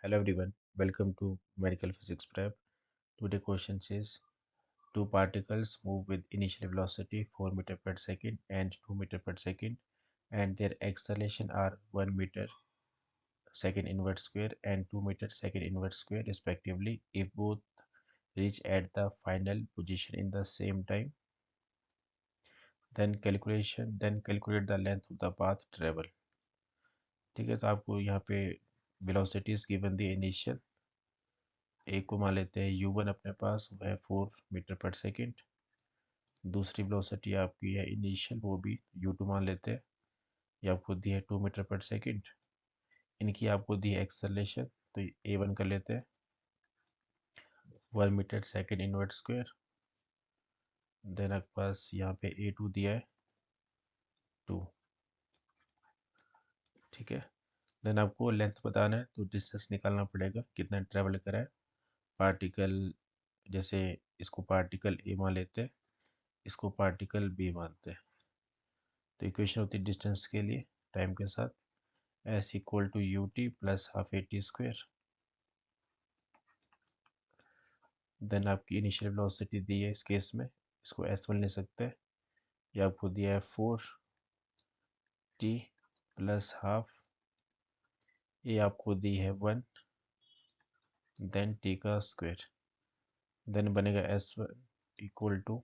Hello everyone, welcome to Medical Physics Prep. Today question says two particles move with initial velocity 4 meter per second and 2 meter per second and their acceleration are 1 meter second inverse square and 2 meter second inverse square respectively if both reach at the final position in the same time then calculate the length of the path travel. ठीक है, तो आपको यहाँ पे velocities given the initial एक को मान लेते हैं u1 अपने पास वो है 4 मीटर पर सेकेंड। दूसरी वेलोसिटी आपकी है इनिशियल वो भी u2 मान लेते हैं, ये आपको दी है 2 मीटर पर सेकेंड। इनकी आपको दी है एक्सेलरेशन तो a1 कर लेते हैं 1 metre second inverse square. Then आपके पास यहाँ पे a2 दिया है 2। ठीक है, देन आपको लेंथ बताना है तो डिस्टेंस निकालना पड़ेगा कितना ट्रेवल करा है पार्टिकल। जैसे इसको पार्टिकल ए मान लेते हैं, इसको पार्टिकल बी मानते हैं। तो इक्वेशन होती है डिस्टेंस के लिए टाइम के साथ s equal to u t plus half a t square. Then आपकी इनिशियल वेलोसिटी दी है इस केस में, इसको s1 ले सकते हैं। ये आपको दिया है 4t प्लस हाफ, ये आपको दी है 1 देन t का स्क्वायर। देन बनेगा s1 equal to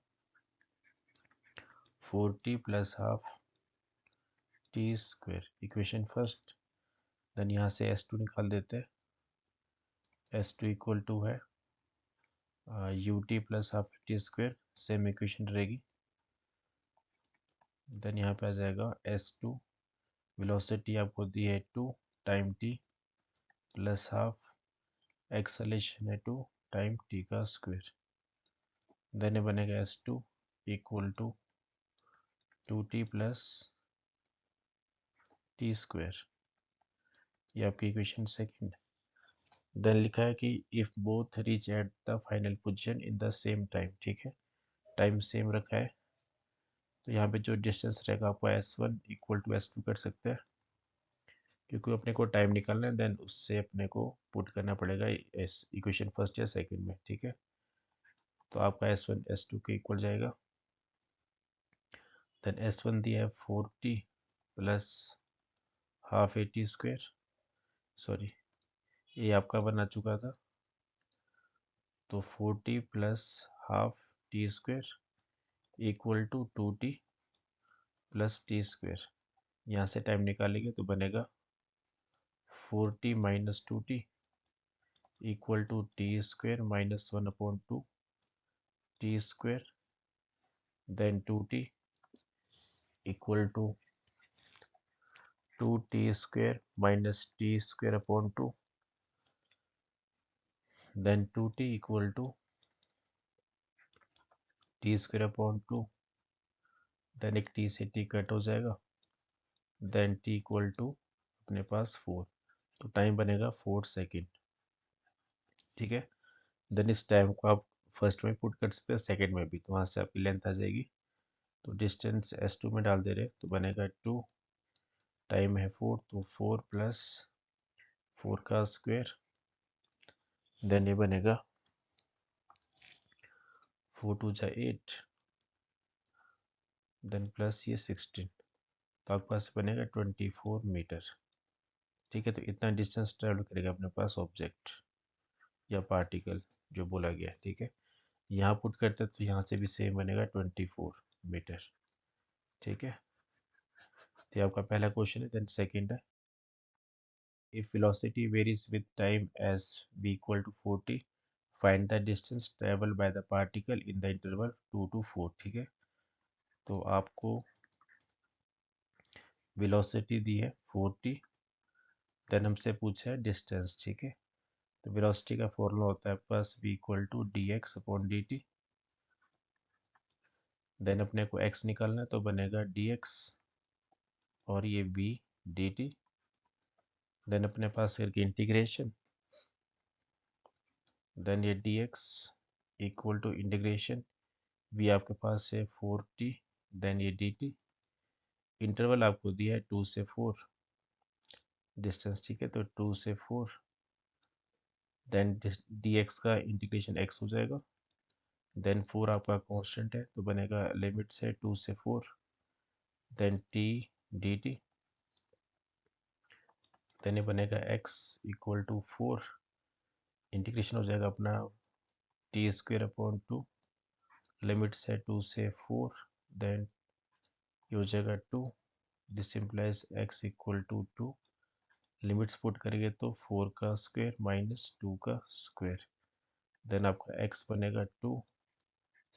4t plus half t square equation first. Then यहाँ से s2 निकाल देते हैं, s2 इक्वल टू है ut plus half t square, same equation रहेगी। देन यहाँ पे आ जाएगा s2 वेलोसिटी आपको दी है 2 time t plus half, acceleration है 2 टाइम t का स्क्वायर। देन बनेगा s2 equal to 2t plus t square, ये आपकी इक्वेशन सेकंड। देन लिखा है कि if both reach at the final position in the same time. ठीक है, टाइम सेम रखा है तो यहाँ पे जो डिस्टेंस रहेगा आपको s1 इक्वल टू s2 कर सकते हैं, क्योंकि अपने को टाइम निकालना है। देन उससे अपने को पुट करना पड़ेगा इस इक्वेशन फर्स्ट या सेकंड में। ठीक है, तो आपका s1 s2 के इक्वल जाएगा। देन s1 दिया है 4t plus half a t square, sorry ये आपका 1 आ चुका था, तो 4t plus half t square equal to 2t plus t square. यहाँ से टाइम निकालेंगे तो बनेगा 4t minus 2t equal to t square minus 1/2 t square. Then 2t equal to 2t square minus t square upon 2। Then 2t equal to t square upon 2। Then एक t से t cut हो जाएगा। Then t equal to अपने पास 4, तो time बनेगा 4 second. ठीक है, then इस टाइम को आप फर्स्ट में पुट कर सकते हैं, सेकेंड में भी, तो वहाँ से आपकी लेंथ आ जाएगी। तो डिस्टेंस s2 में डाल दे रहे तो बनेगा 2, टाइम है 4 तो 4 प्लस 4 का स्क्वायर। देन ये बनेगा 4 2 जा 8, देन प्लस ये 16, तो आपके पास बनेगा 24 मीटर। ठीक है, तो इतना डिस्टेंस ट्रेवल करेगा अपने पास ऑब्जेक्ट या पार्टिकल जो बोला गया है। ठीक है, यहाँ पुट करते हैं तो यहाँ से भी सेम बनेगा 24 मीटर। ठीक है, तो ये आपका पहला क्वेश्चन है। देन सेकंड है, if velocity varies with time as v equal to 40, find the distance traveled by the particle in the interval 2 to 4। ठीक है, तो आपको वेलोसिटी दी है 40, देन हमसे पूछा है डिस्टेंस। ठीक है, तो वेलोसिटी का फॉर्मूला होता है plus v equal to d x upon d t. Then अपने को x निकालना है तो बनेगा dx और ये v dt। देन अपने पास करके इंटीग्रेशन, देन ये dx equal to integration v आपके पास है 4t, देन ये dt। इंटरवल आपको दिया है 2 से 4 डिस्टेंस। ठीक है, तो 2 से 4 देन डी एक्स का इंटीग्रेशन एक्स हो जाएगा, देन 4 आपका कांस्टेंट है तो बनेगा लिमिट से 2 से 4, then t d t, then ये बनेगा x इक्वल टू 4, इंटीग्रेशन हो जाएगा अपना टी स्क्वेयर अपॉन 2, लिमिट है 2 से 4, देन ये हो जाएगा 2, this implies x equal to 2, limits put करेंगे तो 4 का स्क्वायर माइनस 2 का स्क्वायर, देन आपका x बनेगा 2,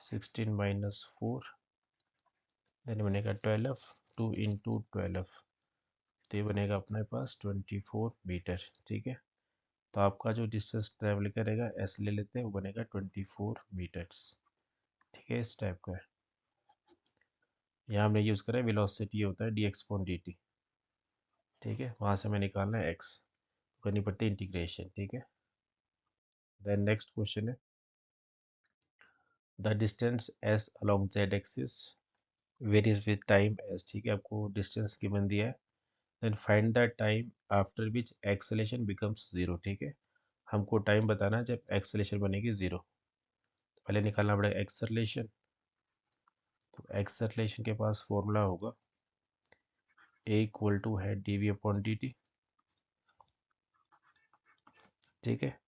16 माइनस 4, देन बनेगा 12, 2 इंटू 12, तो ये बनेगा अपने पास 24 मीटर। ठीक है, तो आपका जो डिस्टेंस ट्रैवल करेगा ऐसे ले लेते हैं, वो बनेगा 24 मीटर्स। ठीक है, इस टाइप का है। यहाँ हमने यूज़ करा है वेलोसिटी होता है d x upon d t. ठीक है, वहाँ से हमें निकालना है एक्स, करनी पड़ती है इंटीग्रेशन। ठीक है, देन नेक्स्ट क्वेश्चन है the distance s along z axis varies with time s. ठीक है, आपको डिस्टेंस गिवन दिया है, then find the time after which acceleration becomes zero. ठीक है, हमको टाइम बताना है जब एक्सेलेरेशन बनेगी जीरो। पहले निकालना पड़ेगा एक्सेलेरेशन, तो एक्सेलेरेशन के पास फॉर्मूला होगा ए इक्वल टू है d v upon d t. ठीक है,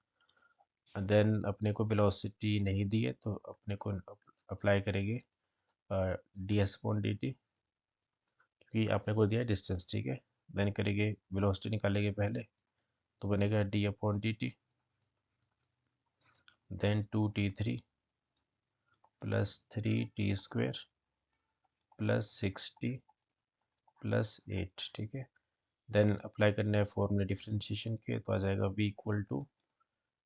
देन अपने को वेलोसिटी नहीं दी है तो अपने को अप्लाई करेंगे D S upon d T, क्योंकि आपने को दिया है डिस्टेंस। ठीक है, देन करेंगे वेलोसिटी निकालेंगे पहले, तो बनेगा d upon d t, then 2t3 plus 3t square plus 6t plus 8। ठीक है, देन अप्लाई करना है फॉर्मूला डिफरेंशिएशन के, तो आ जाएगा v equal to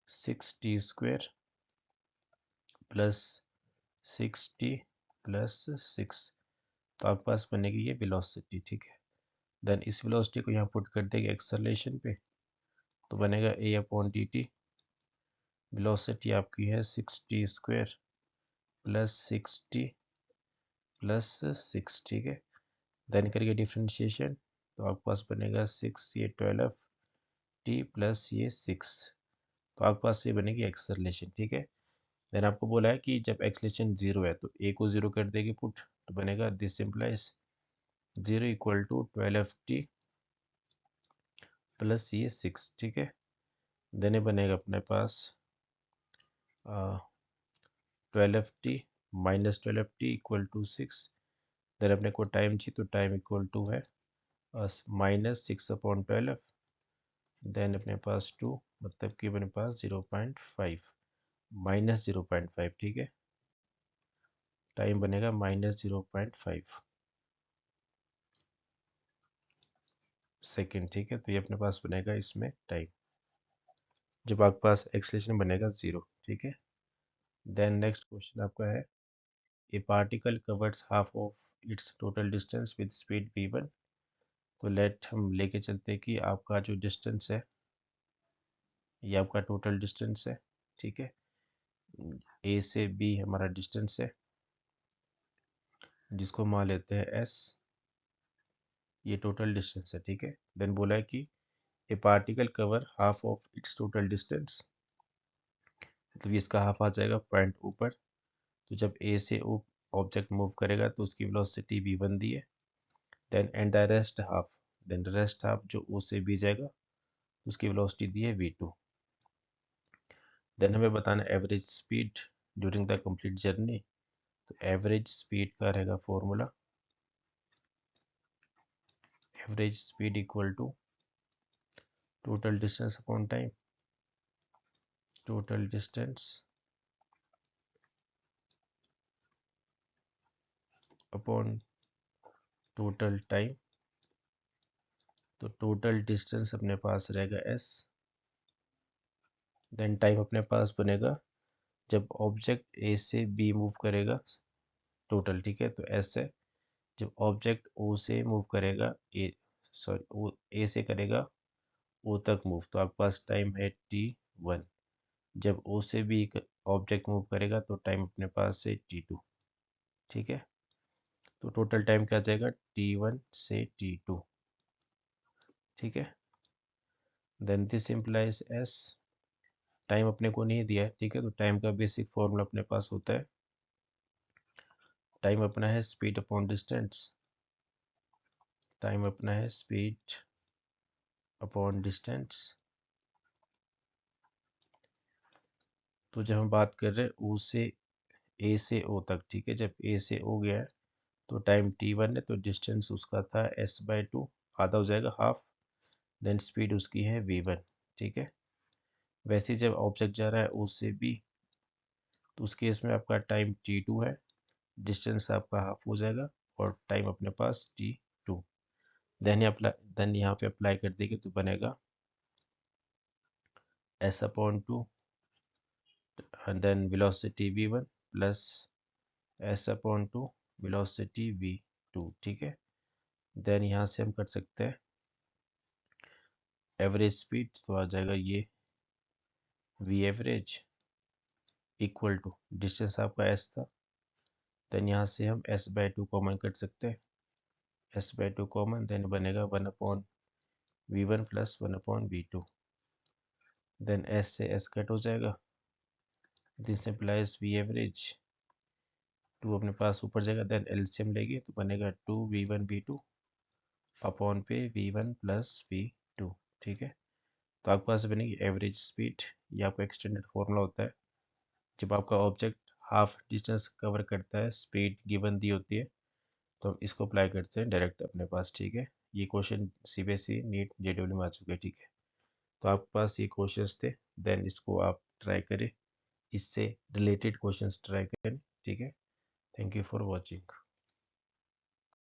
6t square plus 6t plus 6, तो आपके पास बनेगी ये वेलोसिटी। ठीक है, देन इस वेलोसिटी को यहाँ पुट कर देंगे एक्सेलरेशन पे, तो बनेगा a upon d T, velocity आपकी है 6t square plus 6t plus 6। ठीक है, देन करेंगे डिफरेंशिएशन, तो आपके पास बनेगा 6 ये 12 t प्लस ये 6, तो आपके पास ये बनेगी एक्सेलरेशन। ठीक है, देन आपको बोला है कि जब एक्सेलरेशन जीरो है तो ए को जीरो कर देगी पुट, तो बनेगा this implies zero equal to 12t plus ये 6। ठीक है, देन ये बनेगा अपने पास 12t minus 12t equal to 6, then अपने को टाइम चाहिए तो टाइम इक्वल टू है माइनस 6 अपॉन 12, देन अपने पास 2, मतलब कि अपने पास 0.5 माइनस 0.5। ठीक है, टाइम बनेगा माइनस 0.5 सेकेंड। ठीक है, तो ये अपने पास बनेगा इसमें टाइम जब आपके पास एक्सेलेरेशन बनेगा जीरो। ठीक है, देन नेक्स्ट क्वेश्चन आपका है ए particle covers half of its total distance with speed v1। तो लेट हम लेके चलते हैं कि आपका जो डिस्टेंस है ये आपका टोटल डिस्टेंस है। ठीक है, ए से बी हमारा डिस्टेंस है जिसको मान लेते हैं एस, ये टोटल डिस्टेंस है। ठीक है, देन बोला है कि ए particle cover half of its total distance, मतलब ये इसका हाफ आ जाएगा पॉइंट ऊपर, तो जब ए से ऑब्जेक्ट मूव करेगा तो उसकी वेलोसिटी v1 दी है, then and the rest half, then rest half जो ओ से बी जाएगा उसकी वेलोसिटी दी है v2, देन हमें बताना average speed during the complete journey. तो एवरेज स्पीड का रहेगा formula average speed equal to total distance upon time, total distance upon total time. तो टोटल डिस्टेंस अपने पास रहेगा s, देन टाइम अपने पास बनेगा जब ऑब्जेक्ट ए से बी मूव करेगा टोटल। ठीक है, तो एस है जब ऑब्जेक्ट ओ से मूव करेगा ए, सॉरी ओ ए से करेगा ओ तक मूव, तो आपके पास टाइम है t1, जब ओ से बी ऑब्जेक्ट मूव करेगा तो टाइम अपने पास है t2। ठीक है, तो टोटल टाइम क्या जाएगा t1 से t2। ठीक है, then this implies s time अपने को नहीं दिया है, ठीक है। तो टाइम का बेसिक फॉर्मूला अपने पास होता है, टाइम अपना है स्पीड अपॉन डिस्टेंस, टाइम अपना है स्पीड अपॉन डिस्टेंस। तो जब हम बात कर रहे हैं ओ से ए से ओ तक, ठीक है, जब ए से ओ गया है तो टाइम t1 है, तो डिस्टेंस उसका था s/2, आधा हो जाएगा हाफ, देन स्पीड उसकी है v1, ठीक है। वैसे ही जब ऑब्जेक्ट जा रहा है ओ से बी, तो उस केस में आपका टाइम t2 है, डिस्टेंस आपका हाफ हो जाएगा और टाइम अपने पास t2। देन यहाँ पे अप्लाई कर देंगे तो बनेगा s/2 and then velocity v1 plus s/2 velocity v2, ठीक है। देन यहाँ से हम कर सकते हैं एवरेज स्पीड, तो आ जाएगा ये v average equal to distance आपका s था, देन यहाँ से हम s/2 कॉमन कर सकते हैं, s/2 कॉमन, देन बनेगा 1/v1 plus 1/v2, then s से s कट हो जाएगा, दिस इम्प्लाइज v एवरेज 2 अपने पास ऊपर जाएगा, देन एलसीएम लेंगे तो बनेगा 2v1v2 अपॉन पे v1 प्लस v2, ठीक है। तो आपके पास बनेगी एवरेज स्पीड, ये आपका एक्सटेंडेड फॉर्मूला होता है। जब आपका ऑब्जेक्ट हाफ डिस्टेंस कवर करता है, स्पीड गिवन दी होती है, तो हम इसको अप्लाई करते हैं डायरेक्ट अपने पास, ठीक है। ये क्वेश्चन सीबीएसई नीट जेडब्ल्यू में आ चुके हैं, ठीक है। तो आपके पास ये क्वेश्चंस थे, देन इसको आप ट्राई करें, इससे रिलेटेड क्वेश्चंस ट्राई करें, ठीक है। Thank you for watching.